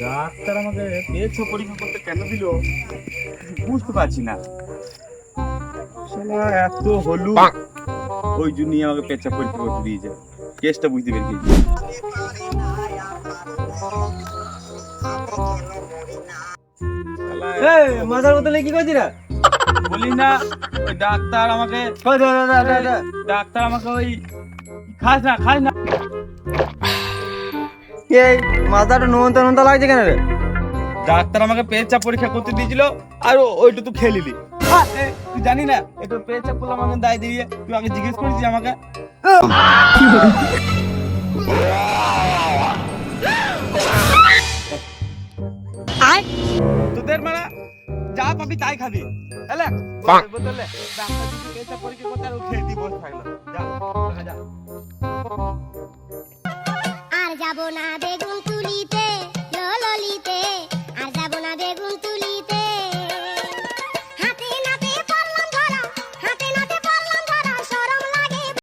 Doctor আমাকে পেচ্ছাপ পরীক্ষা করতে কেন দিল বুঝতে পারছি না। শালা এত হলু ওই জন্যই আমাকে পেচ্ছাপ পরীক্ষা করতে দিয়েছে, কেসটা বুঝতে পেরেছি। মাথার বোতলে কি করছি না বলি না ওই ডাক্তার আমাকে ডাক্তার আমাকে ওই খাস না এই মাথাটা নোনতা নোনতা লাগছে কেন রে? ডাক্তার আমাকে পেচ্ছাপ পরীক্ষা করতে দিয়েছিল আর ওইটা তুই খেয়ে নিলি। তুই জানি না একটু পেচ্ছাপ করলাম আমাকে দায় দিয়ে, তুই আগে জিজ্ঞেস করেছিস আমাকে। তোদের মানে যা পাবি তাই খাবি, তাহলে বোতলে ডাক্তার যদি পেচ্ছাপ পরীক্ষা করতে আর ও খেয়ে দিয়ে বসে থাকলো। যা যা আর যাব না বেগুন